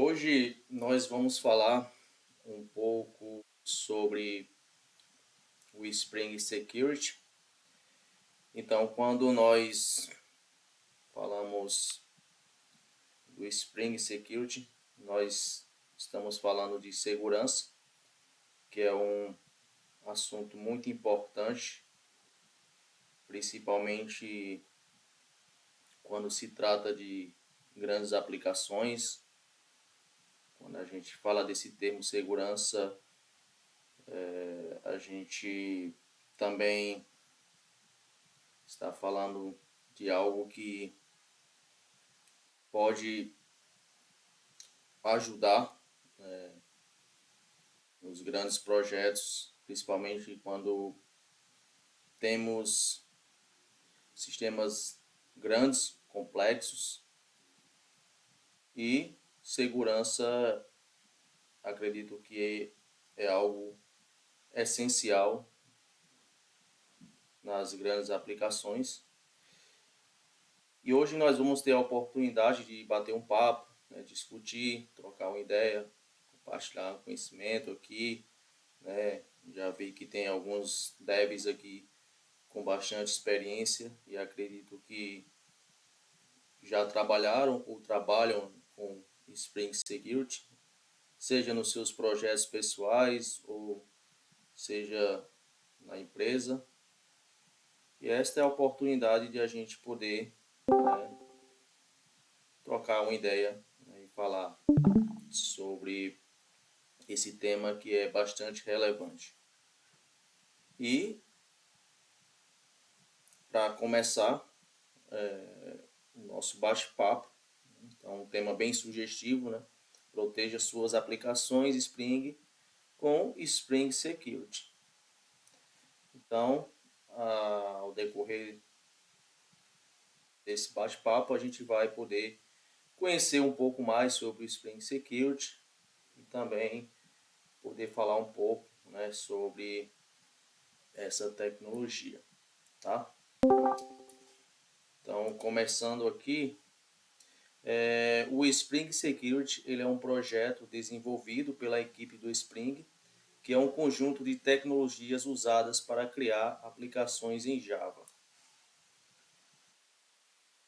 Hoje nós vamos falar um pouco sobre o Spring Security. Então, quando nós falamos do Spring Security, nós estamos falando de segurança, que é um assunto muito importante, principalmente quando se trata de grandes aplicações. Quando a gente fala desse termo segurança, a gente também está falando de algo que pode ajudar nos grandes projetos, principalmente quando temos sistemas grandes, complexos, e segurança, acredito que é algo essencial nas grandes aplicações. E hoje nós vamos ter a oportunidade de bater um papo, né, discutir, trocar uma ideia, compartilhar conhecimento aqui, né? Já vi que tem alguns devs aqui com bastante experiência e acredito que já trabalharam ou trabalham com Spring Security, seja nos seus projetos pessoais ou seja na empresa. E esta é a oportunidade de a gente poder, né, trocar uma ideia, né, e falar sobre esse tema que é bastante relevante. E para começar o nosso bate-papo, então um tema bem sugestivo, né? Proteja suas aplicações Spring com Spring Security. Então, ao decorrer desse bate-papo, a gente vai poder conhecer um pouco mais sobre o Spring Security e também poder falar um pouco, né, sobre essa tecnologia, tá? Então, começando aqui, o Spring Security ele é um projeto desenvolvido pela equipe do Spring, que é um conjunto de tecnologias usadas para criar aplicações em Java.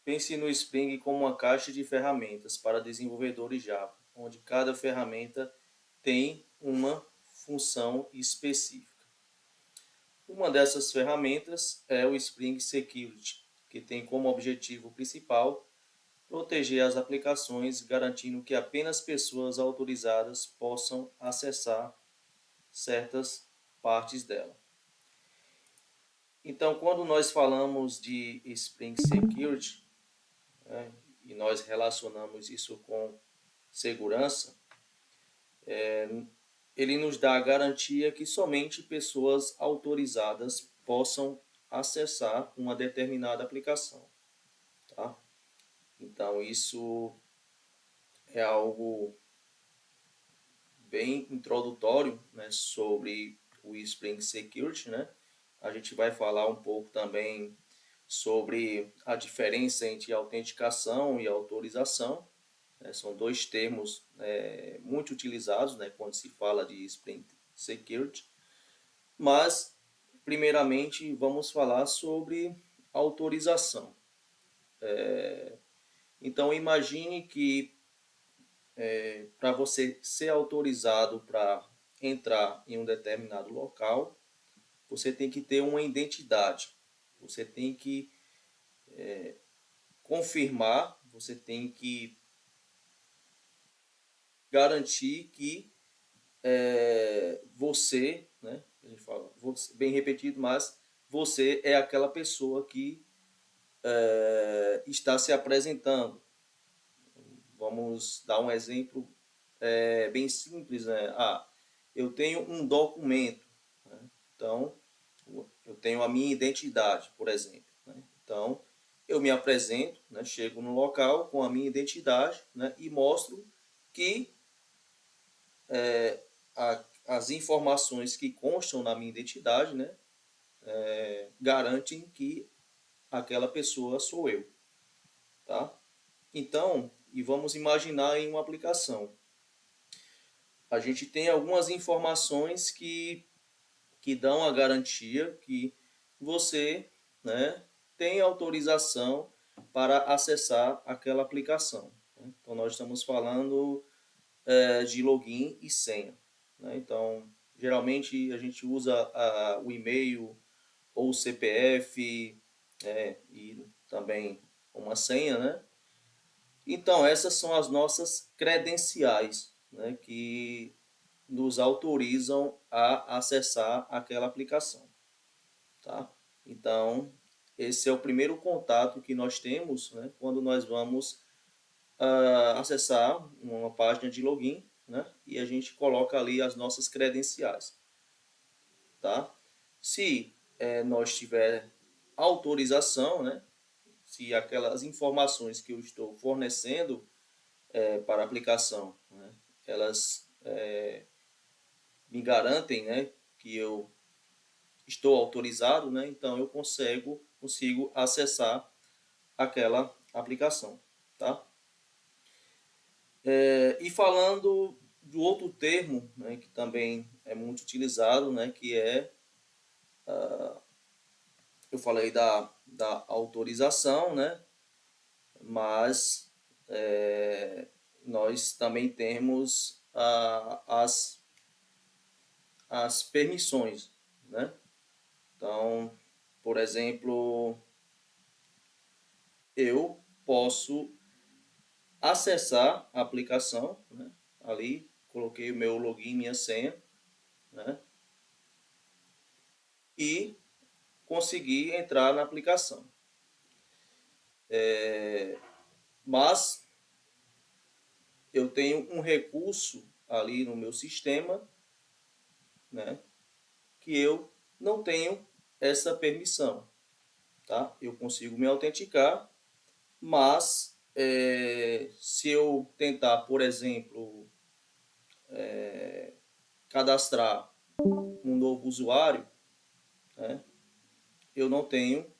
Pense no Spring como uma caixa de ferramentas para desenvolvedores Java, onde cada ferramenta tem uma função específica. Uma dessas ferramentas é o Spring Security, que tem como objetivo principal proteger as aplicações, garantindo que apenas pessoas autorizadas possam acessar certas partes dela. Então, quando nós falamos de Spring Security, né, e nós relacionamos isso com segurança, ele nos dá a garantia que somente pessoas autorizadas possam acessar uma determinada aplicação, tá? Então, isso é algo bem introdutório, né, sobre o Spring Security, né? A gente vai falar um pouco também sobre a diferença entre autenticação e autorização, né? São dois termos muito utilizados, né, quando se fala de Spring Security. Mas, primeiramente, vamos falar sobre autorização. Então, imagine que para você ser autorizado para entrar em um determinado local, você tem que ter uma identidade. Você tem que confirmar, você tem que garantir que você, né, a gente fala, bem repetido, mas você é aquela pessoa que está se apresentando. Vamos dar um exemplo bem simples, né? Eu tenho um documento, né? Então eu tenho a minha identidade, por exemplo, né? Então eu me apresento, né? Chego no local com a minha identidade, né? E mostro que as informações que constam na minha identidade, né? Garantem que aquela pessoa sou eu, tá? Então, e vamos imaginar em uma aplicação. a gente tem algumas informações que dão a garantia que você, né, tem autorização para acessar aquela aplicação. Então, nós estamos falando de login e senha. Né? Então, geralmente a gente usa o e-mail ou o CPF e também uma senha, né? Então, essas são as nossas credenciais, né, que nos autorizam a acessar aquela aplicação, tá? Então, esse é o primeiro contato que nós temos, né, quando nós vamos acessar uma página de login, né, e a gente coloca ali as nossas credenciais, tá? Se nós tiver autorização, né, se aquelas informações que eu estou fornecendo para a aplicação, né, elas me garantem, né, que eu estou autorizado, né, então eu consigo acessar aquela aplicação, tá? E falando do outro termo, né, que também é muito utilizado, né, que é, eu falei da autorização, né, mas nós também temos as permissões, né? Então, por exemplo, eu posso acessar a aplicação, né? Ali coloquei o meu login, minha senha, né? E consegui entrar na aplicação. Mas eu tenho um recurso ali no meu sistema, né? Que eu não tenho essa permissão, tá? Eu consigo me autenticar, mas se eu tentar, por exemplo, cadastrar um novo usuário, né, eu não tenho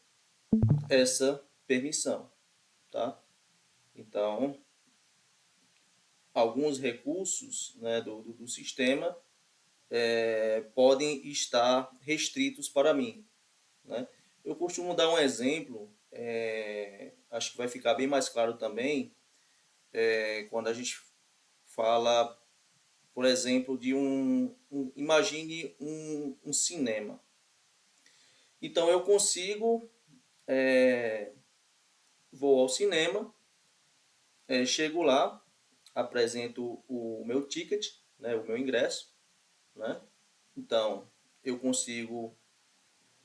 essa permissão, tá? Então, alguns recursos, né, do sistema podem estar restritos para mim, né? Eu costumo dar um exemplo, acho que vai ficar bem mais claro também, quando a gente fala, por exemplo, de imagine um cinema. Então eu consigo, vou ao cinema, chego lá, apresento o meu ticket, né, o meu ingresso, né? Então eu consigo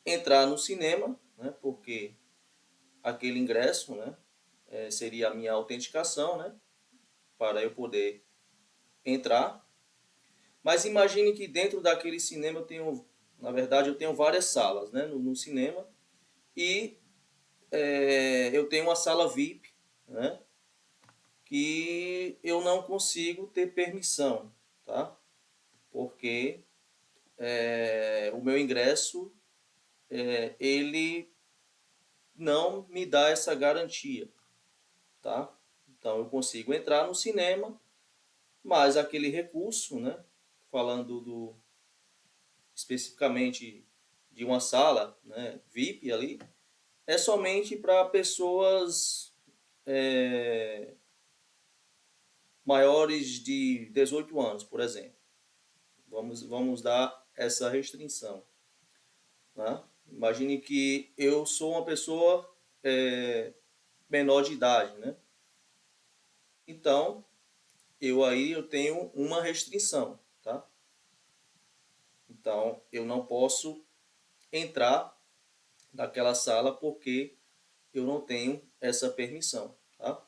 entrar no cinema, né, porque aquele ingresso, né, seria a minha autenticação, né, para eu poder entrar. Mas imagine que dentro daquele cinema eu tenho, na verdade, eu tenho várias salas, né, no cinema, e eu tenho uma sala VIP, né, que eu não consigo ter permissão, tá? Porque o meu ingresso ele não me dá essa garantia, tá? Então eu consigo entrar no cinema, mas aquele recurso, né, falando especificamente de uma sala, né, VIP ali, é somente para pessoas maiores de 18 anos, por exemplo. Vamos dar essa restrição. Né? Imagine que eu sou uma pessoa menor de idade, né? Então, eu tenho uma restrição, tá? Então, eu não posso entrar naquela sala porque eu não tenho essa permissão, tá?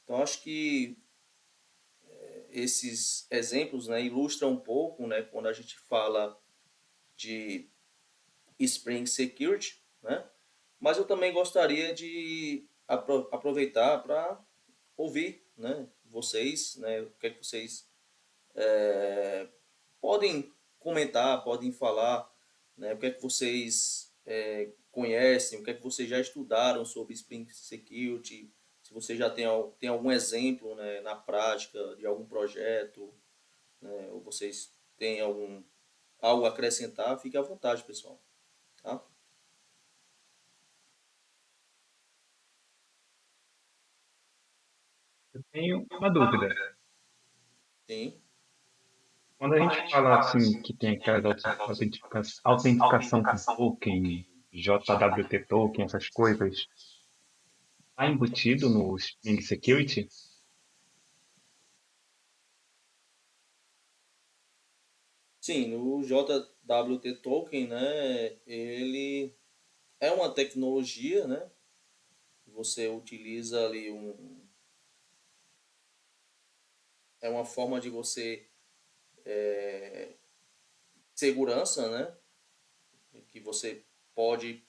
Então, acho que esses exemplos, né, ilustram um pouco, né, quando a gente fala de Spring Security, né? Mas eu também gostaria de aproveitar para ouvir, né, vocês, né, o que é que vocês podem comentar, podem falar, né, o que é que vocês conhecem, o que é que vocês já estudaram sobre Spring Security, se você já tem algum exemplo, né, na prática de algum projeto, né, ou vocês têm algo a acrescentar, fique à vontade, pessoal. Tá? Eu tenho uma dúvida. Sim. Quando a gente fala assim que tem aquela autenticação com token, JWT token, essas coisas, está embutido no Spring Security? Sim, no JWT Token, né, ele é uma tecnologia, né? Você utiliza ali é uma forma de você segurança, né? Que você pode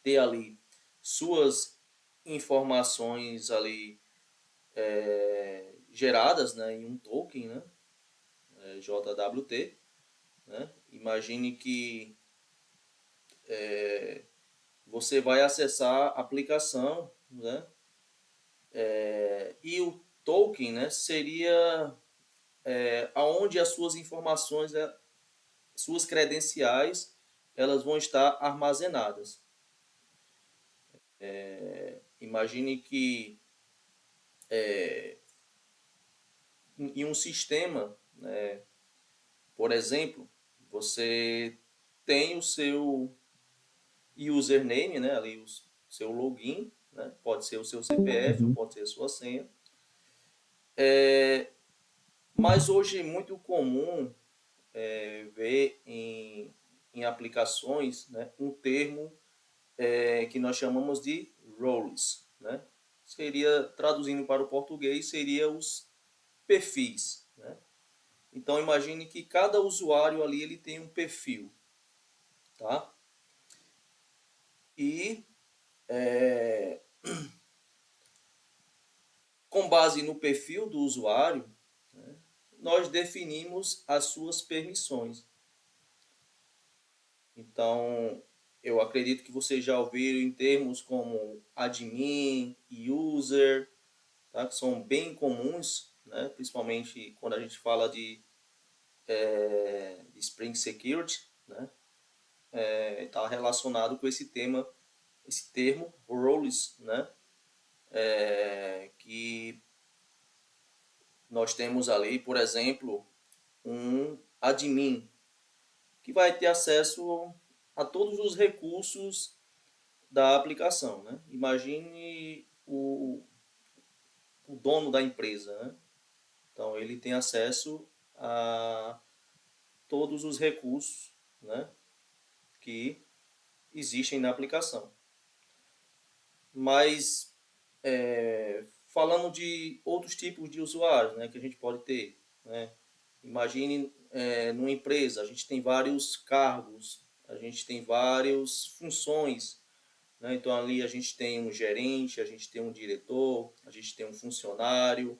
ter ali suas informações ali geradas, né, em um token, né, JWT, né? Imagine que você vai acessar a aplicação, né? E o token, né, seria aonde as suas informações, suas credenciais, elas vão estar armazenadas. Imagine que em um sistema, né, por exemplo, você tem o seu username, né, ali o seu login, né, pode ser o seu CPF, ou Uhum. pode ser a sua senha. Mas hoje é muito comum ver em aplicações, né, um termo que nós chamamos de roles, né? Seria, traduzindo para o português, seria os perfis, né? Então imagine que cada usuário ali ele tem um perfil, tá? E com base no perfil do usuário, nós definimos as suas permissões. Então, eu acredito que vocês já ouviram em termos como admin, user, tá? Que são bem comuns, né? Principalmente quando a gente fala de Spring Security, né? Está relacionado com esse tema, esse termo roles, né? Que nós temos ali, por exemplo, um admin que vai ter acesso a todos os recursos da aplicação, né? Imagine o dono da empresa, né? Então ele tem acesso a todos os recursos, né, que existem na aplicação. Mas falando de outros tipos de usuários, né, que a gente pode ter, né? Imagine numa empresa a gente tem vários cargos, a gente tem várias funções, né? Então ali a gente tem um gerente, a gente tem um diretor, a gente tem um funcionário.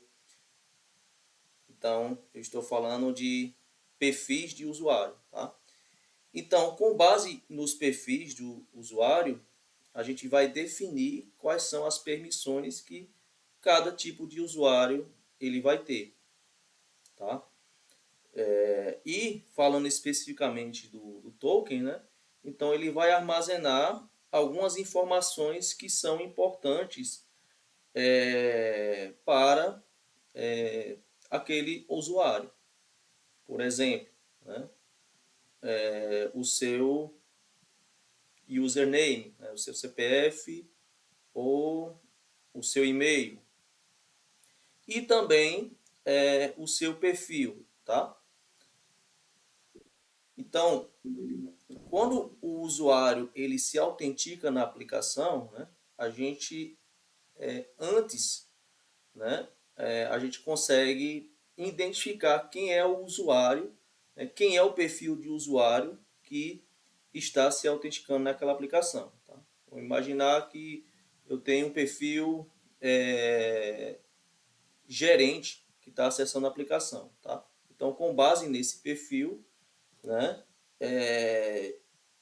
Então eu estou falando de perfis de usuário, tá? Então, com base nos perfis do usuário, a gente vai definir quais são as permissões que cada tipo de usuário ele vai ter, tá? E falando especificamente do token, né? Então ele vai armazenar algumas informações que são importantes para aquele usuário. Por exemplo, né? O seu username, né? O seu CPF ou o seu e-mail e também o seu perfil, tá? Então, quando o usuário ele se autentica na aplicação, né, a gente antes, né, a gente consegue identificar quem é o usuário, né, quem é o perfil de usuário que está se autenticando naquela aplicação. Tá? Vamos imaginar que eu tenho um perfil gerente que está acessando a aplicação. Tá? Então, com base nesse perfil, né,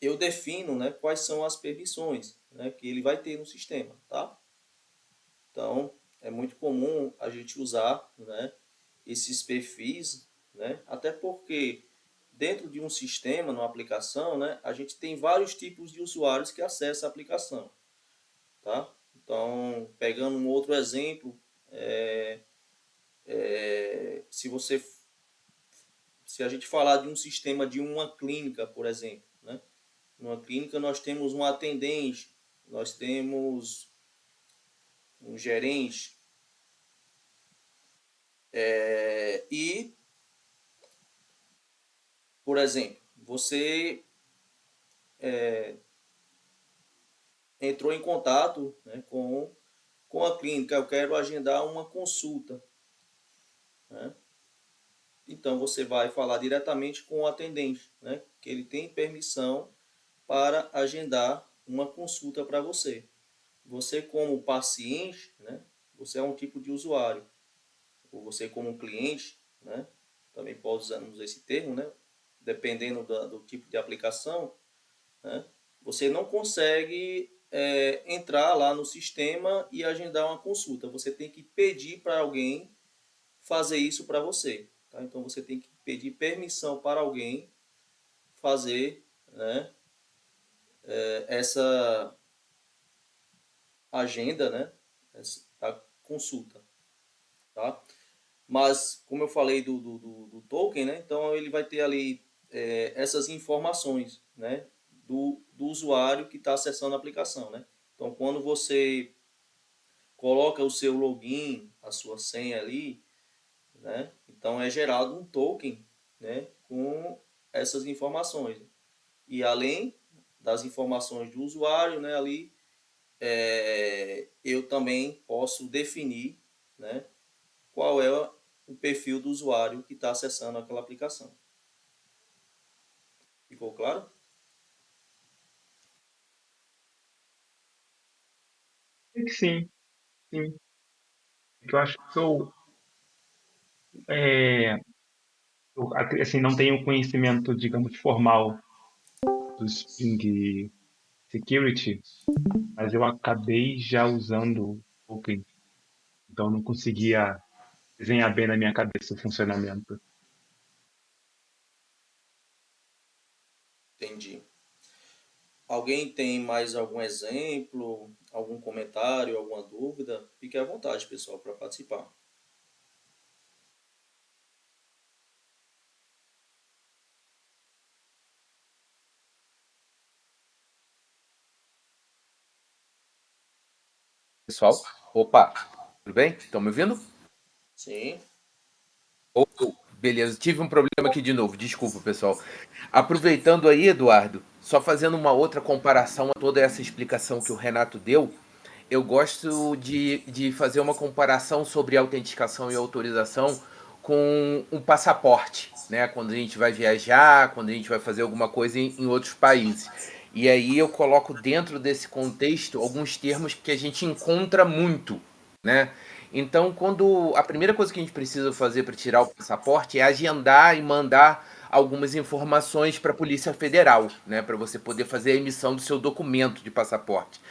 eu defino, né, quais são as permissões, né, que ele vai ter no sistema. Tá? Então, é muito comum a gente usar, né, esses perfis, né? Até porque dentro de um sistema, numa aplicação, né, a gente tem vários tipos de usuários que acessam a aplicação, tá? Então, pegando um outro exemplo, se a gente falar de um sistema de uma clínica, por exemplo, né? Numa clínica nós temos um atendente, nós temos um gerente, e, por exemplo, você entrou em contato, né, com a clínica, eu quero agendar uma consulta, né? Então você vai falar diretamente com o atendente, né, que ele tem permissão para agendar uma consulta para você. Você como paciente, né, você é um tipo de usuário, ou você como cliente, né, também pode usar esse termo, né, dependendo do tipo de aplicação, né, você não consegue entrar lá no sistema e agendar uma consulta. Você tem que pedir para alguém fazer isso para você. Tá? Então você tem que pedir permissão para alguém fazer, né, essa agenda, né, a consulta. Tá? Mas, como eu falei do token, né, então ele vai ter ali essas informações, né, do usuário que está acessando a aplicação. Né? Então, quando você coloca o seu login, a sua senha ali, né, então é gerado um token, né, com essas informações. E além das informações do usuário, né, ali eu também posso definir, né, qual é o perfil do usuário que está acessando aquela aplicação. Ficou claro? Sim, sim. Eu acho que é, assim, não tenho conhecimento, digamos, formal do Spring Security, mas eu acabei já usando o token, então não conseguia desenhar bem na minha cabeça o funcionamento. Entendi. Alguém tem mais algum exemplo, algum comentário, alguma dúvida? Fique à vontade, pessoal, para participar. Pessoal, opa, tudo bem? Estão me ouvindo? Sim, Oh, beleza, tive um problema aqui de novo, desculpa, pessoal. Aproveitando aí, Eduardo, só fazendo uma outra comparação a toda essa explicação que o Renato deu, eu gosto de fazer uma comparação sobre autenticação e autorização com um passaporte, né? Quando a gente vai viajar, quando a gente vai fazer alguma coisa em outros países. E aí eu coloco dentro desse contexto alguns termos que a gente encontra muito, né? Então, quando a primeira coisa que a gente precisa fazer para tirar o passaporte é agendar e mandar algumas informações para a Polícia Federal, né, para você poder fazer a emissão do seu documento de passaporte.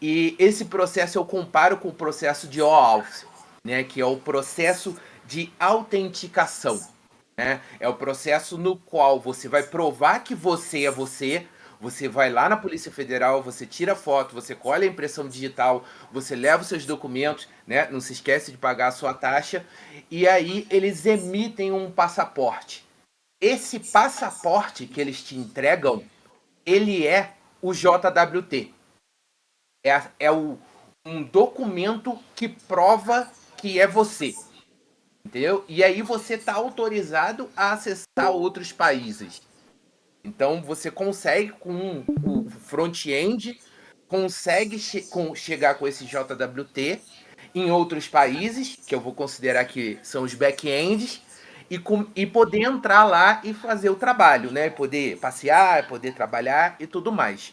E esse processo eu comparo com o processo de OAuth, né, que é o processo de autenticação. Né? É o processo no qual você vai provar que você é você. Você vai lá na Polícia Federal, você tira foto, você colhe a impressão digital, você leva os seus documentos, né? Não se esquece de pagar a sua taxa. E aí eles emitem um passaporte. Esse passaporte que eles te entregam, ele é o JWT. Um documento que prova que é você. Entendeu? E aí você está autorizado a acessar outros países. Então você consegue com o front-end, consegue chegar com esse JWT em outros países, que eu vou considerar que são os back-ends, e poder entrar lá e fazer o trabalho, né? Poder passear, poder trabalhar e tudo mais.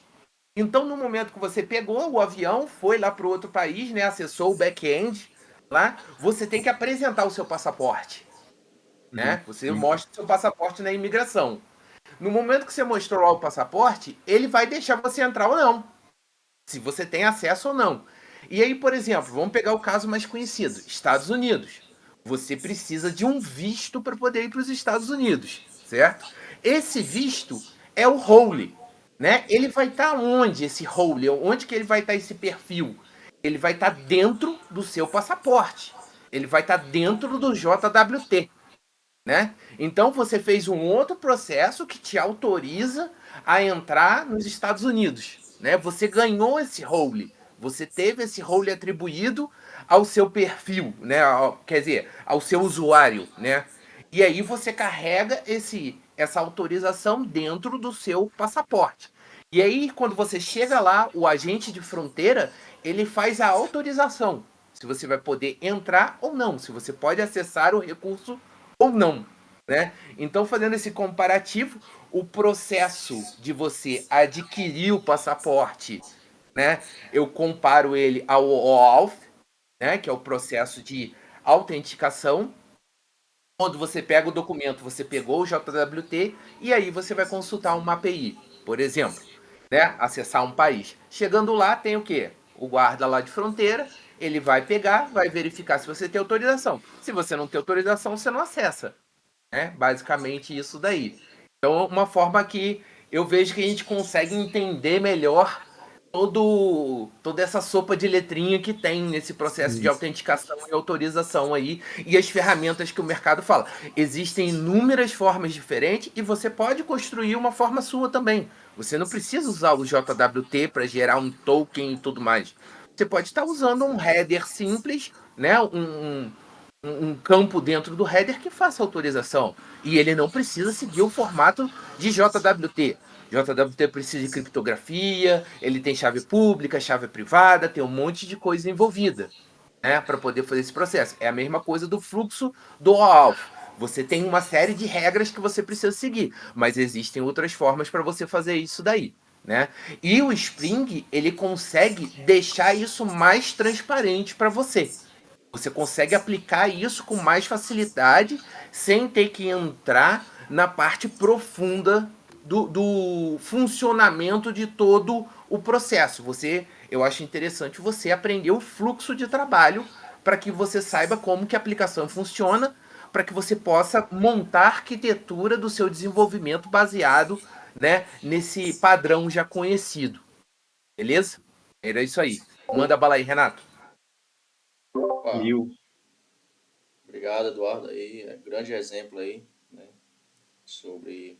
Então, no momento que você pegou o avião, foi lá para o outro país, né? Acessou o back-end lá, você tem que apresentar o seu passaporte, Uhum, né? Você sim. mostra o seu passaporte na imigração. No momento que você mostrou lá o passaporte, ele vai deixar você entrar ou não, se você tem acesso ou não. E aí, por exemplo, vamos pegar o caso mais conhecido, Estados Unidos. você precisa de um visto para poder ir para os Estados Unidos, certo? Esse visto é o role, né? Ele vai estar onde esse role? Onde que ele vai estar esse perfil? Ele vai estar dentro do seu passaporte. Ele vai estar dentro do JWT, né? Então você fez um outro processo que te autoriza a entrar nos Estados Unidos, né? Você ganhou esse role, você teve esse role atribuído ao seu perfil, né? Quer dizer, ao seu usuário, né? E aí você carrega essa autorização dentro do seu passaporte. E aí quando você chega lá, o agente de fronteira ele faz a autorização se você vai poder entrar ou não, se você pode acessar o recurso ou não, né? Então, fazendo esse comparativo, o processo de você adquirir o passaporte, né? Eu comparo ele ao OAuth, né? Que é o processo de autenticação. Quando você pega o documento, você pegou o JWT e aí você vai consultar uma API, por exemplo, né? Acessar um país. Chegando lá, tem o quê? O guarda lá de fronteira, ele vai pegar, vai verificar se você tem autorização. Se você não tem autorização, você não acessa, né? Basicamente isso daí. Então, uma forma que eu vejo que a gente consegue entender melhor toda essa sopa de letrinha que tem nesse processo de Isso. autenticação e autorização aí e as ferramentas que o mercado fala. Existem inúmeras formas diferentes e você pode construir uma forma sua também. Você não precisa usar o JWT para gerar um token e tudo mais. Você pode estar usando um header simples, né? Um campo dentro do header que faça autorização. E ele não precisa seguir o formato de JWT. JWT precisa de criptografia, ele tem chave pública, chave privada, tem um monte de coisa envolvida, né, para poder fazer esse processo. É a mesma coisa do fluxo do OAuth. Você tem uma série de regras que você precisa seguir, mas existem outras formas para você fazer isso daí, né? E o Spring, ele consegue deixar isso mais transparente para você. Você consegue aplicar isso com mais facilidade, sem ter que entrar na parte profunda do funcionamento de todo o processo. Eu acho interessante você aprender o fluxo de trabalho para que você saiba como que a aplicação funciona, para que você possa montar a arquitetura do seu desenvolvimento baseado, né, nesse padrão já conhecido. Beleza? Era isso aí. Manda bala aí, Renato. Opa, Mil. obrigado, Eduardo, aí, grande exemplo aí, né, sobre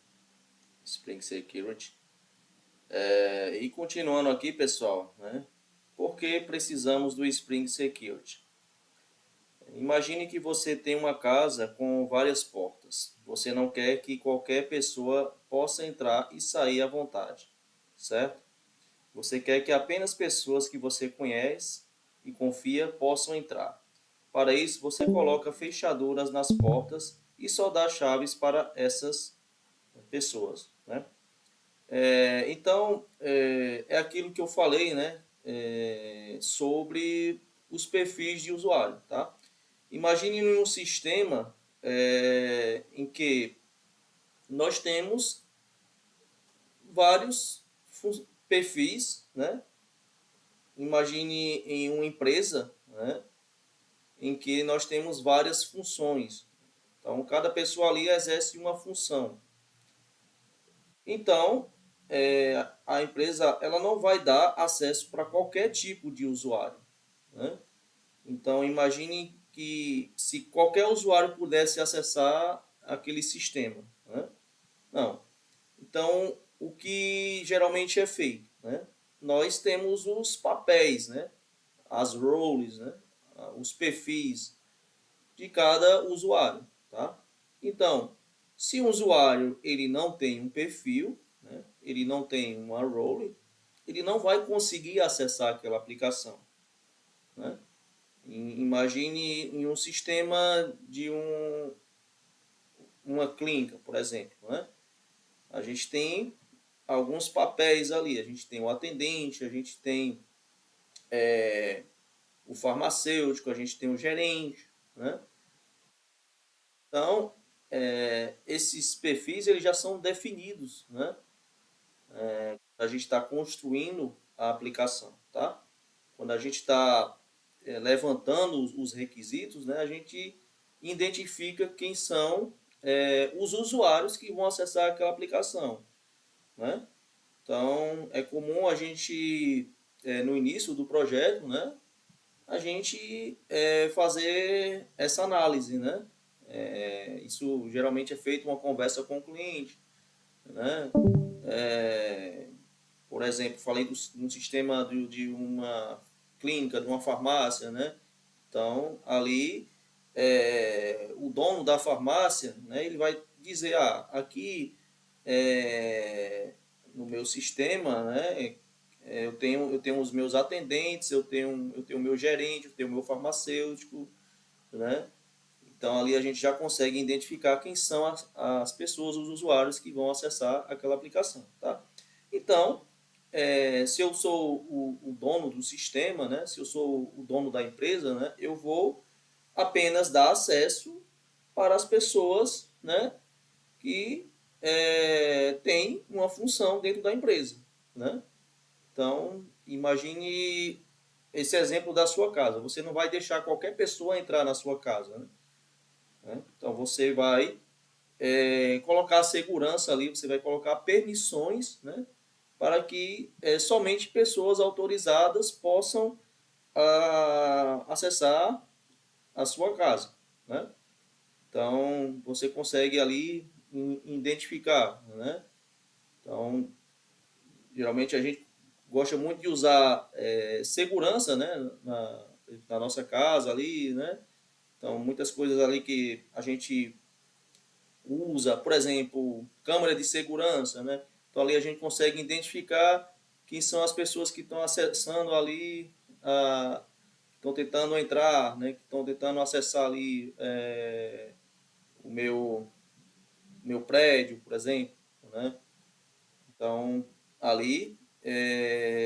Spring Security. E continuando aqui, pessoal, né, por que precisamos do Spring Security? Imagine que você tem uma casa com várias portas. Você não quer que qualquer pessoa possa entrar e sair à vontade, certo? Você quer que apenas pessoas que você conhece e confia possam entrar. Para isso, você coloca fechaduras nas portas e só dá chaves para essas pessoas, né? Então, aquilo que eu falei, né? Sobre os perfis de usuário, tá? Imagine um sistema em que nós temos vários perfis, né? Imagine em uma empresa, né? Em que nós temos várias funções. Então, cada pessoa ali exerce uma função. Então, a empresa ela não vai dar acesso para qualquer tipo de usuário, né? Então, imagine que se qualquer usuário pudesse acessar aquele sistema, né? Não. Então, o que geralmente é feito, né? Nós temos os papéis, né? As roles, né? Os perfis de cada usuário, tá? Então, se um usuário ele não tem um perfil, né? Ele não tem uma role, ele não vai conseguir acessar aquela aplicação, né? Imagine em um sistema de uma clínica, por exemplo, né? A gente tem alguns papéis ali. A gente tem o atendente, a gente tem o farmacêutico, a gente tem o gerente, né? Então, esses perfis eles já são definidos, né? A gente está construindo a aplicação, tá? Quando a gente está levantando os requisitos, né? A gente identifica quem são os usuários que vão acessar aquela aplicação, né? Então, é comum a gente, no início do projeto, né, a gente fazer essa análise, né? Isso geralmente é feito uma conversa com o cliente, né? Por exemplo, falei de um sistema de uma clínica, de uma farmácia, né? Então, ali, o dono da farmácia, né, ele vai dizer, aqui no meu sistema, né, eu tenho os meus atendentes, eu tenho o meu gerente, eu tenho o meu farmacêutico, né? Então, ali a gente já consegue identificar quem são as pessoas, os usuários que vão acessar aquela aplicação, tá? Então, se eu sou o dono do sistema, né, se eu sou o dono da empresa, né, eu vou apenas dar acesso para as pessoas, né, que têm uma função dentro da empresa, né? Então, imagine esse exemplo da sua casa. Você não vai deixar qualquer pessoa entrar na sua casa, né? Então, você vai colocar segurança ali, você vai colocar permissões, né, para que somente pessoas autorizadas possam acessar a sua casa, né? Então, você consegue ali identificar, né? Então, geralmente a gente gosta muito de usar segurança, né, na nossa casa ali, né? Então, muitas coisas ali que a gente usa, por exemplo, câmera de segurança, né? Então, ali a gente consegue identificar quem são as pessoas que estão acessando ali, estão tentando entrar, né? Que estão tentando acessar ali o meu prédio, por exemplo, né? Então, ali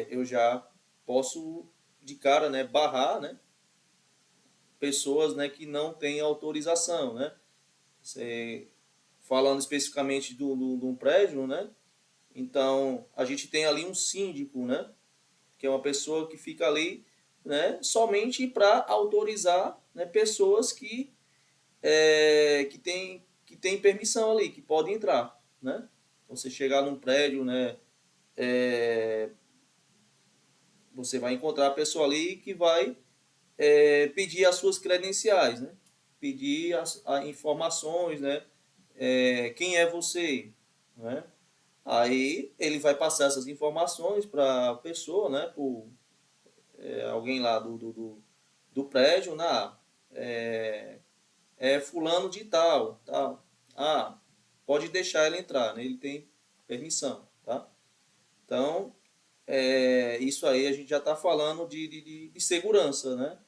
eu já posso, de cara, né, barrar, né, pessoas, né, que não têm autorização, né? Você, falando especificamente de um prédio, né? Então, a gente tem ali um síndico, né? Que é uma pessoa que fica ali, né, somente para autorizar, né, pessoas que tem permissão ali, que podem entrar, né? Então, você chegar num prédio, né, você vai encontrar a pessoa ali que vai pedir as suas credenciais, né? Pedir as informações, né? Quem é você, né? Aí ele vai passar essas informações para a pessoa, né? Por alguém lá do prédio, fulano de tal, tal. Pode deixar ele entrar, né? Ele tem permissão, tá? Então, isso aí a gente já está falando de segurança, né?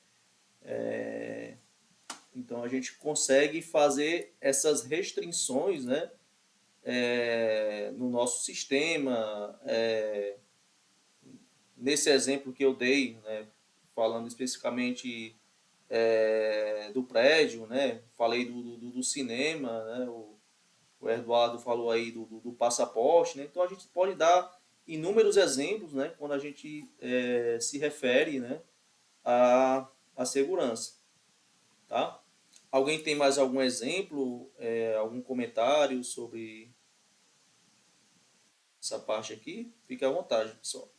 Então a gente consegue fazer essas restrições, né, no nosso sistema. Nesse exemplo que eu dei, né, falando especificamente do prédio, né, falei do cinema, né, o Eduardo falou aí do passaporte, né, então a gente pode dar inúmeros exemplos, né, quando a gente se refere, né, à segurança, tá? Alguém tem mais algum exemplo, algum comentário sobre essa parte aqui? Fique à vontade, pessoal.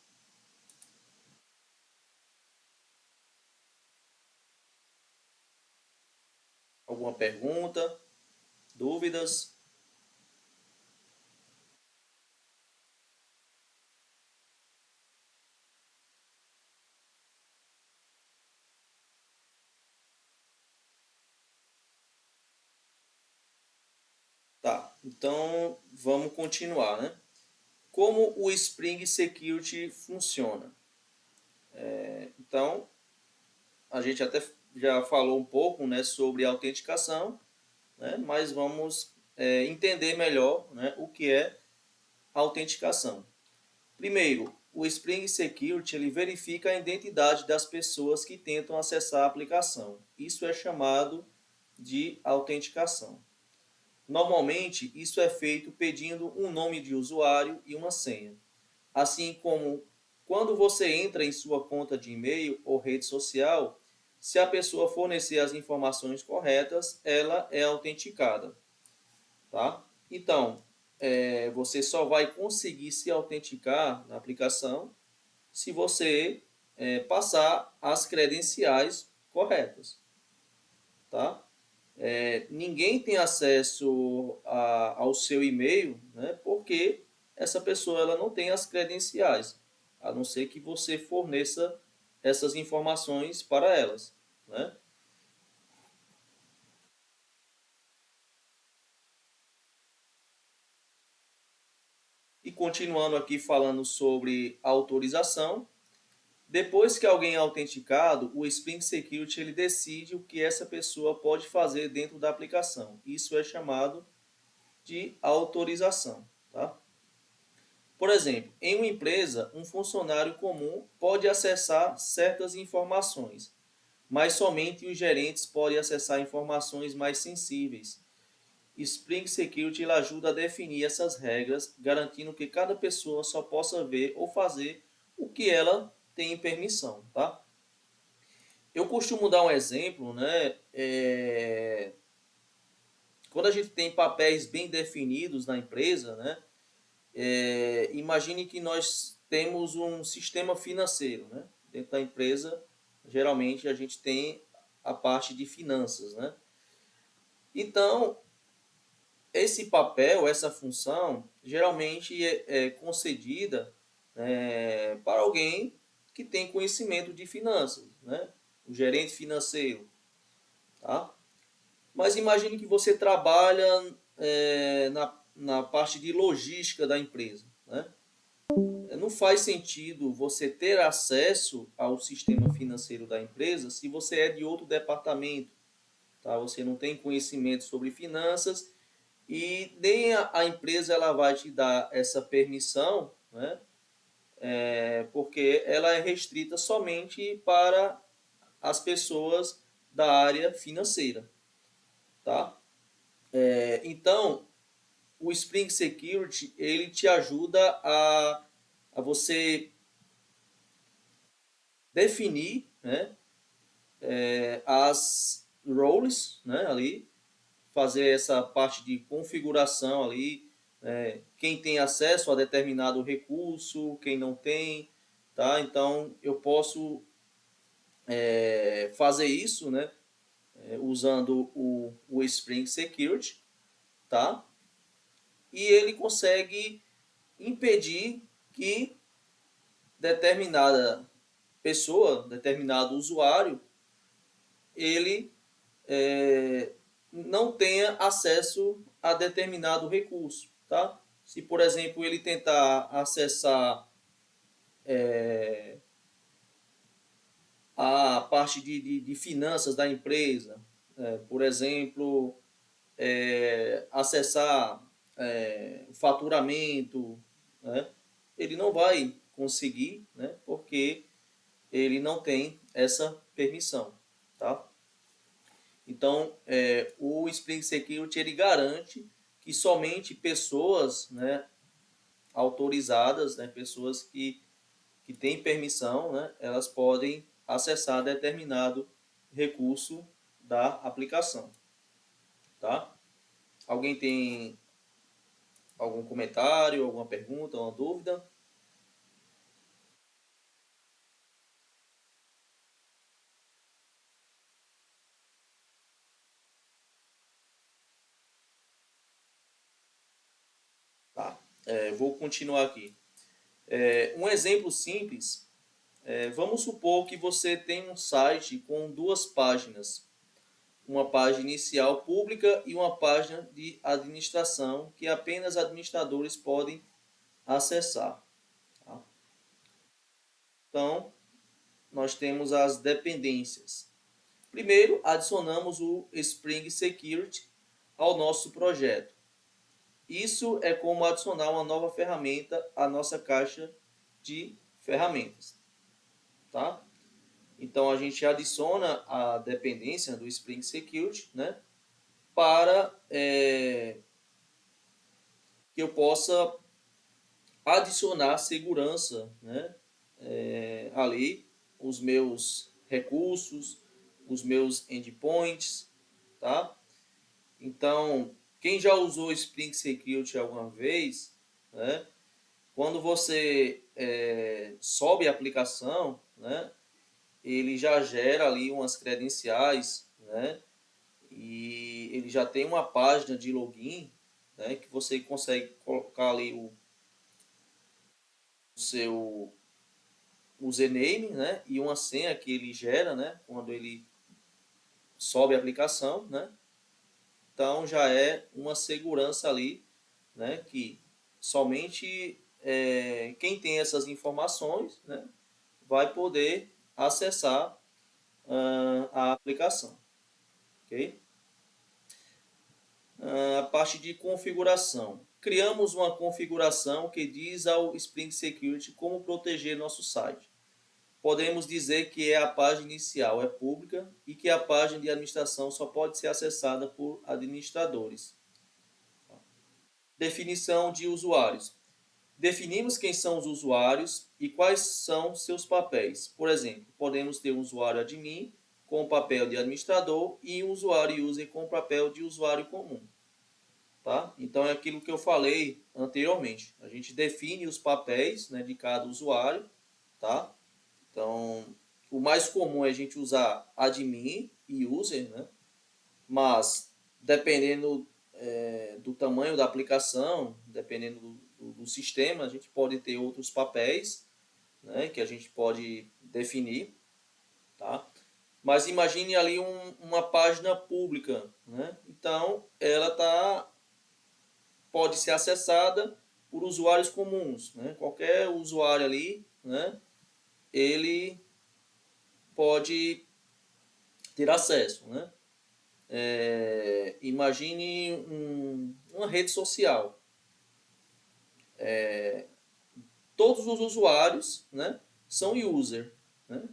Alguma pergunta? Dúvidas? Tá, então vamos continuar, né? Como o Spring Security funciona? Então, a gente até já falou um pouco, né, sobre autenticação, né, mas vamos entender melhor, né, o que é autenticação. Primeiro, o Spring Security ele verifica a identidade das pessoas que tentam acessar a aplicação. Isso é chamado de autenticação. Normalmente, isso é feito pedindo um nome de usuário e uma senha. Assim como quando você entra em sua conta de e-mail ou rede social, Se a pessoa fornecer as informações corretas, ela é autenticada, tá? Então, você só vai conseguir se autenticar na aplicação se você passar as credenciais corretas, tá? Ninguém tem acesso ao seu e-mail, né, porque essa pessoa ela não tem as credenciais, a não ser que você forneça essas informações para elas, né? E continuando aqui falando sobre autorização, depois que alguém é autenticado, o Spring Security ele decide o que essa pessoa pode fazer dentro da aplicação. Isso é chamado de autorização, tá? Por exemplo, em uma empresa, um funcionário comum pode acessar certas informações, mas somente os gerentes podem acessar informações mais sensíveis. Spring Security ajuda a definir essas regras, garantindo que cada pessoa só possa ver ou fazer o que ela tem permissão, tá? Eu costumo dar um exemplo, né? Quando a gente tem papéis bem definidos na empresa, né? Imagine que nós temos um sistema financeiro, né? Dentro da empresa, geralmente a gente tem a parte de finanças, né? Então, esse papel, essa função, geralmente é concedida para alguém que tem conhecimento de finanças, né? O gerente financeiro, tá? Mas imagine que você trabalha na parte de logística da empresa, né? Não faz sentido você ter acesso ao sistema financeiro da empresa se você é de outro departamento, tá? Você não tem conhecimento sobre finanças e nem a empresa ela vai te dar essa permissão, né? Porque ela é restrita somente para as pessoas da área financeira, tá? Então, o Spring Security ele te ajuda a você definir, né, as roles, né, ali, fazer essa parte de configuração ali, quem tem acesso a determinado recurso, quem não tem, tá? Então eu posso fazer isso, né, usando o Spring Security, tá? E ele consegue impedir que determinada pessoa, determinado usuário, ele não tenha acesso a determinado recurso, tá? Se, por exemplo, ele tentar acessar a parte de finanças da empresa, por exemplo, acessar o faturamento, né? Ele não vai conseguir, né? Porque ele não tem essa permissão, tá? Então, o Spring Security ele garante que somente pessoas, né, autorizadas, né, pessoas que têm permissão, né, elas podem acessar determinado recurso da aplicação, tá? Alguém tem algum comentário, alguma pergunta, uma dúvida? Tá. Vou continuar aqui. Um exemplo simples. Vamos supor que você tem um site com duas páginas. Uma página inicial pública e uma página de administração que apenas administradores podem acessar, tá? Então, nós temos as dependências. Primeiro, adicionamos o Spring Security ao nosso projeto. Isso é como adicionar uma nova ferramenta à nossa caixa de ferramentas, tá? Então a gente adiciona a dependência do Spring Security, né, para que eu possa adicionar segurança, né, ali os meus recursos, os meus endpoints, tá? Então, quem já usou Spring Security alguma vez, né? Quando você sobe a aplicação, né? Ele já gera ali umas credenciais, né? E ele já tem uma página de login, né? Que você consegue colocar ali o seu username, né? E uma senha que ele gera, né? Quando ele sobe a aplicação, né? Então já é uma segurança ali, né? Que somente quem tem essas informações, né? Vai poder acessar a aplicação, ok? A parte de configuração. Criamos uma configuração que diz ao Spring Security como proteger nosso site. Podemos dizer que a página inicial é pública e que a página de administração só pode ser acessada por administradores. Definição de usuários. Definimos quem são os usuários e quais são seus papéis. Por exemplo, podemos ter um usuário admin com o papel de administrador e um usuário user com o papel de usuário comum. Tá? Então é aquilo que eu falei anteriormente. A gente define os papéis, né, de cada usuário, tá? Então, o mais comum é a gente usar admin e user, né? Mas dependendo do tamanho da aplicação, dependendo do sistema, a gente pode ter outros papéis, né, que a gente pode definir, tá? Mas imagine ali uma página pública, né? Então ela pode ser acessada por usuários comuns, né? Qualquer usuário ali, né? Ele pode ter acesso, né? Imagine uma rede social. Todos os usuários, né, são user, né?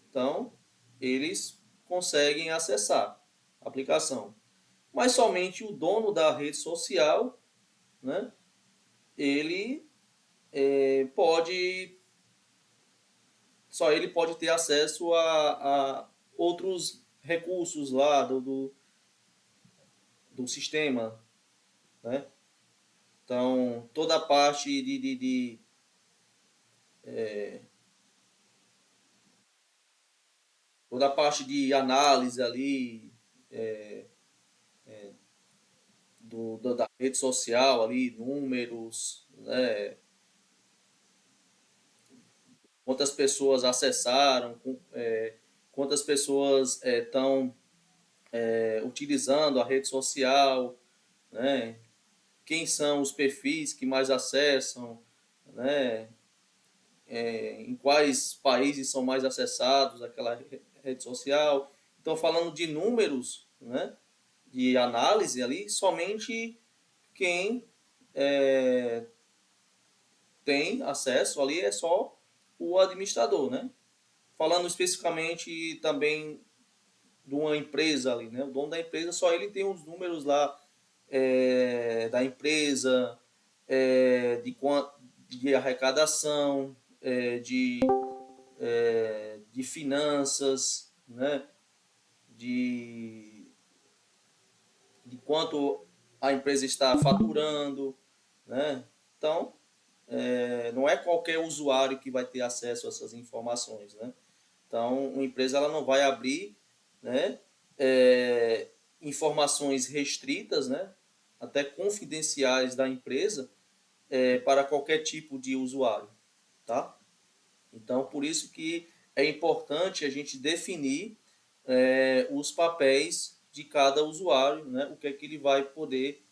Então, eles conseguem acessar a aplicação. Mas somente o dono da rede social, né, ele pode... Só ele pode ter acesso a outros recursos lá do sistema, né? Então, toda a parte toda a parte de análise ali da rede social ali, números, né? Quantas pessoas acessaram, quantas pessoas estão utilizando a rede social, né? Quem são os perfis que mais acessam, né? Em quais países são mais acessados aquela rede social. Então, falando de números, né? De análise ali, somente quem tem acesso ali é só o administrador, né? Falando especificamente também de uma empresa ali, né? O dono da empresa, só ele tem os números lá da empresa, de arrecadação, de finanças, né? De quanto a empresa está faturando, né? Então, não é qualquer usuário que vai ter acesso a essas informações, né? Então, uma empresa ela não vai abrir, né, informações restritas, né, até confidenciais da empresa, para qualquer tipo de usuário, tá? Então, por isso que é importante a gente definir os papéis de cada usuário, né, o que é que ele vai poder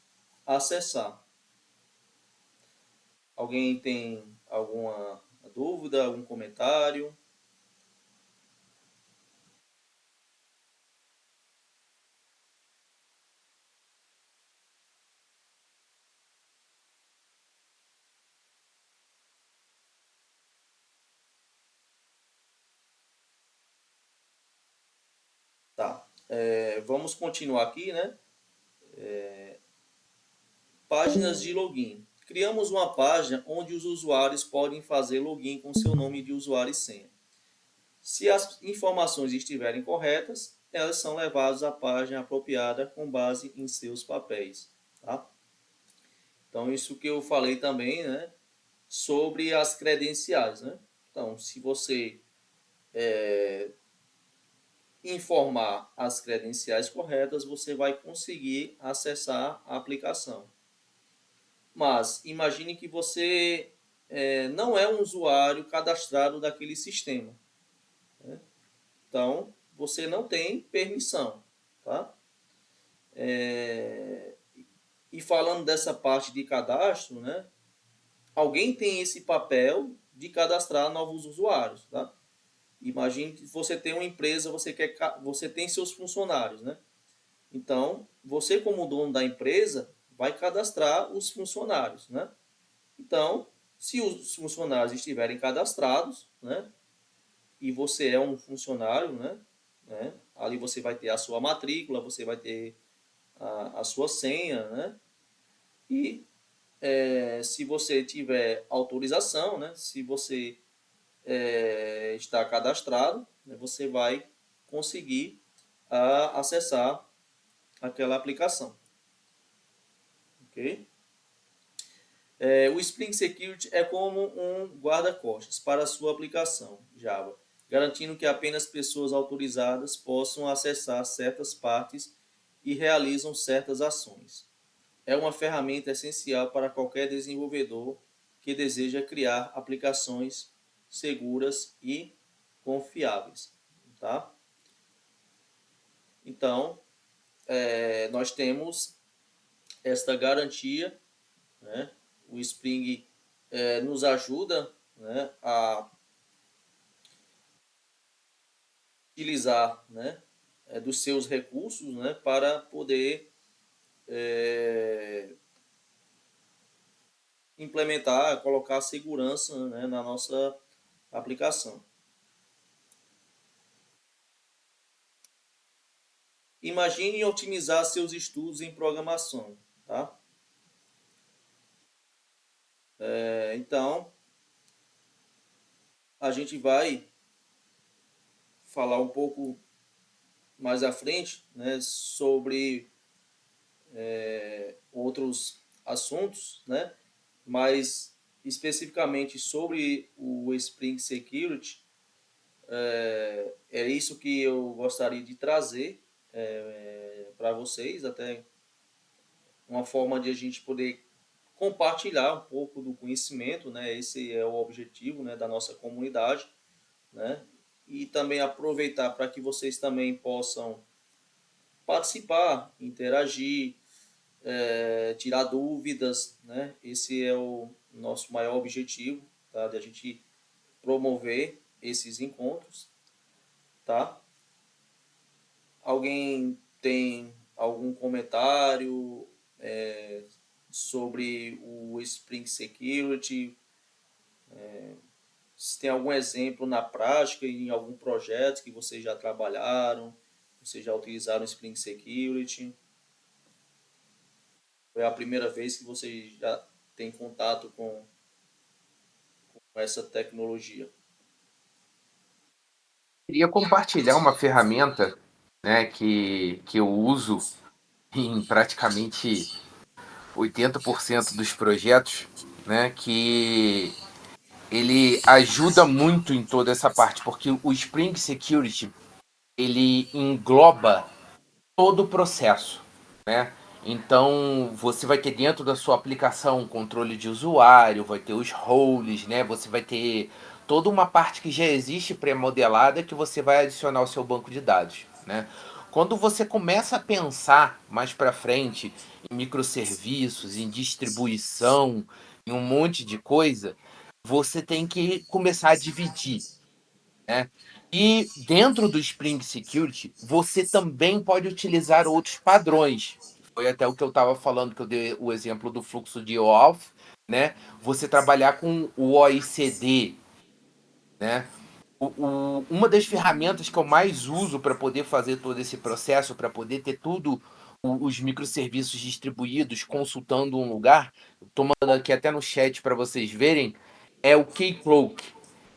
acessar. Alguém tem alguma dúvida, algum comentário? Tá. Vamos continuar aqui, né? Páginas de login. Criamos uma página onde os usuários podem fazer login com seu nome de usuário e senha. Se as informações estiverem corretas, elas são levadas à página apropriada com base em seus papéis. Tá? Então, isso que eu falei também, né, sobre as credenciais. Né? Então, se você informar as credenciais corretas, você vai conseguir acessar a aplicação. Mas imagine que você não é um usuário cadastrado daquele sistema. Né? Então, você não tem permissão. Tá? E falando dessa parte de cadastro, né? Alguém tem esse papel de cadastrar novos usuários. Tá? Imagine que você tem uma empresa, você tem seus funcionários. Né? Então, você como dono da empresa vai cadastrar os funcionários. Né? Então, se os funcionários estiverem cadastrados, né, e você é um funcionário, né, ali você vai ter a sua matrícula, você vai ter a sua senha, né, e se você tiver autorização, né, se você está cadastrado, né, você vai conseguir acessar aquela aplicação. Ok? O Spring Security é como um guarda-costas para a sua aplicação Java, garantindo que apenas pessoas autorizadas possam acessar certas partes e realizam certas ações. É uma ferramenta essencial para qualquer desenvolvedor que deseja criar aplicações seguras e confiáveis. Tá? Então, nós temos esta garantia, né? O Spring nos ajuda, né, a utilizar, né, dos seus recursos, né, para poder implementar, colocar segurança, né, na nossa aplicação. Imagine otimizar seus estudos em programação. Tá? Então, a gente vai falar um pouco mais à frente, né, sobre outros assuntos, né, mas especificamente sobre o Spring Security, é isso que eu gostaria de trazer para vocês, até uma forma de a gente poder compartilhar um pouco do conhecimento, né? Esse é o objetivo, né, da nossa comunidade, né? E também aproveitar para que vocês também possam participar, interagir, tirar dúvidas, né? Esse é o nosso maior objetivo, tá? De a gente promover esses encontros, tá? Alguém tem algum comentário sobre o Spring Security? Se tem algum exemplo na prática, em algum projeto que vocês já trabalharam, vocês já utilizaram o Spring Security? Foi a primeira vez que vocês já têm contato com essa tecnologia? Queria compartilhar uma ferramenta, né, que eu uso em praticamente 80% dos projetos, né, que ele ajuda muito em toda essa parte, porque o Spring Security ele engloba todo o processo, né? Então você vai ter dentro da sua aplicação um controle de usuário, vai ter os roles, né? Você vai ter toda uma parte que já existe pré-modelada que você vai adicionar ao seu banco de dados, né? Quando você começa a pensar mais para frente em microserviços, em distribuição, em um monte de coisa, você tem que começar a dividir, né? E dentro do Spring Security, você também pode utilizar outros padrões. Foi até o que eu estava falando, que eu dei o exemplo do fluxo de OAuth, né? Você trabalhar com o OECD, né? Uma das ferramentas que eu mais uso para poder fazer todo esse processo, para poder ter tudo os microserviços distribuídos, consultando um lugar, estou mandando aqui até no chat para vocês verem, é o Keycloak.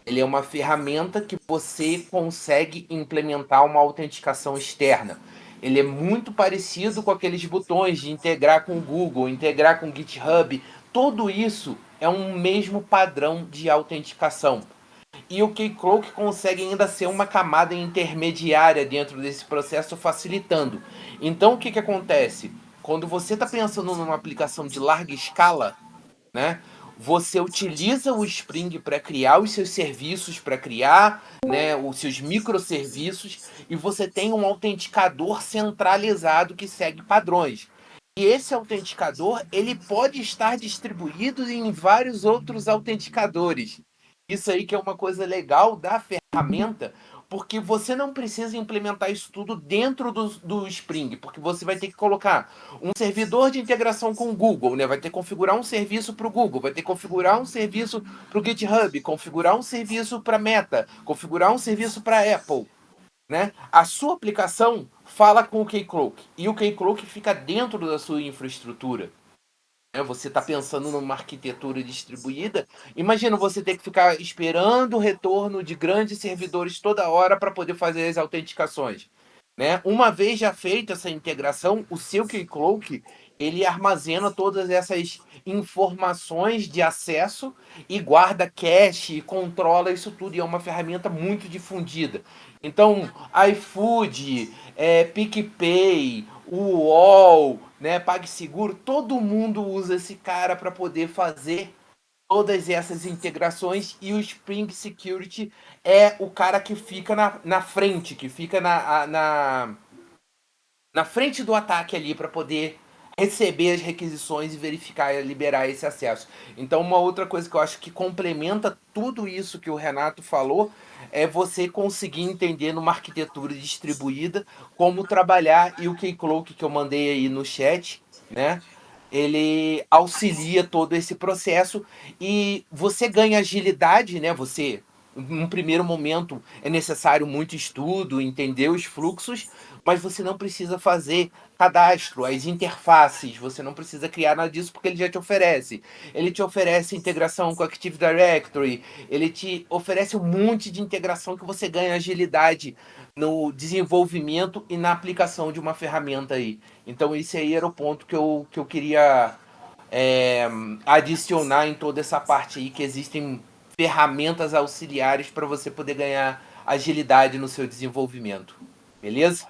Ele é uma ferramenta que você consegue implementar uma autenticação externa. Ele é muito parecido com aqueles botões de integrar com o Google, integrar com o GitHub. Tudo isso é um mesmo padrão de autenticação. E o Keycloak consegue ainda ser uma camada intermediária dentro desse processo, facilitando. Então, o que, que acontece? Quando você está pensando numa aplicação de larga escala, né? Você utiliza o Spring para criar os seus serviços, para criar, né, os seus microserviços, e você tem um autenticador centralizado que segue padrões. E esse autenticador, ele pode estar distribuído em vários outros autenticadores. Isso aí que é uma coisa legal da ferramenta, porque você não precisa implementar isso tudo dentro do Spring, porque você vai ter que colocar um servidor de integração com o Google, né? Vai ter que configurar um serviço para o Google, vai ter que configurar um serviço para o GitHub, configurar um serviço para Meta, configurar um serviço para Apple, né? A sua aplicação fala com o Keycloak e o Keycloak fica dentro da sua infraestrutura. Você está pensando numa arquitetura distribuída. Imagina você ter que ficar esperando o retorno de grandes servidores toda hora para poder fazer as autenticações. Né? Uma vez já feita essa integração, o seu Keycloak ele armazena todas essas informações de acesso e guarda cache e controla isso tudo. E é uma ferramenta muito difundida. Então, iFood, PicPay, o UOL, né, PagSeguro, todo mundo usa esse cara para poder fazer todas essas integrações e o Spring Security é o cara que fica na frente, que fica na frente do ataque ali para poder receber as requisições e verificar e liberar esse acesso. Então, uma outra coisa que eu acho que complementa tudo isso que o Renato falou é você conseguir entender numa arquitetura distribuída como trabalhar e o Keycloak que eu mandei aí no chat, né? Ele auxilia todo esse processo e você ganha agilidade, né? Você, num primeiro momento, é necessário muito estudo, entender os fluxos, mas você não precisa fazer cadastro, as interfaces, você não precisa criar nada disso porque ele já te oferece. Ele te oferece integração com Active Directory, ele te oferece um monte de integração que você ganha agilidade no desenvolvimento e na aplicação de uma ferramenta aí. Então esse aí era o ponto que eu queria adicionar em toda essa parte aí, que existem ferramentas auxiliares para você poder ganhar agilidade no seu desenvolvimento. Beleza?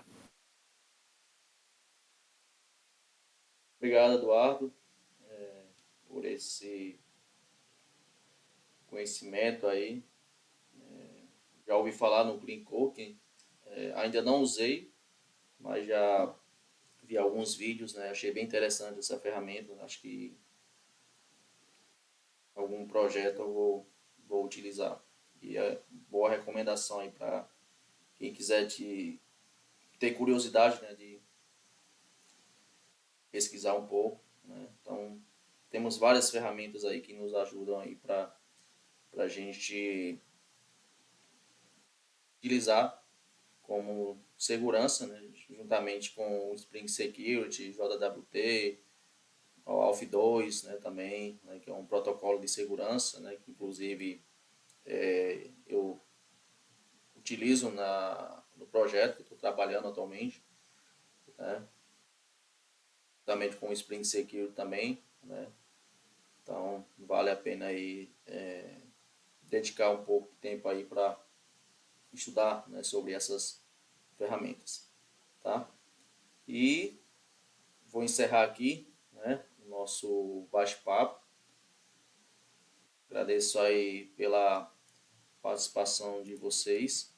Obrigado, Eduardo, por esse conhecimento aí. Já ouvi falar no Clean Cooking, ainda não usei, mas já vi alguns vídeos, né? Achei bem interessante essa ferramenta. Acho que algum projeto eu vou utilizar. E é boa recomendação aí para quem quiser ter curiosidade, né, de pesquisar um pouco, né? Então, temos várias ferramentas aí que nos ajudam aí para a gente utilizar como segurança, né? Juntamente com o Spring Security, JWT, o ALF2, né, também, né, que é um protocolo de segurança, né, que inclusive eu utilizo no projeto que estou trabalhando atualmente, né, juntamente com o Spring Security também, né. Então vale a pena aí dedicar um pouco de tempo aí para estudar, né, sobre essas ferramentas, tá? E vou encerrar aqui, né, o nosso bate-papo. Agradeço aí pela participação de vocês.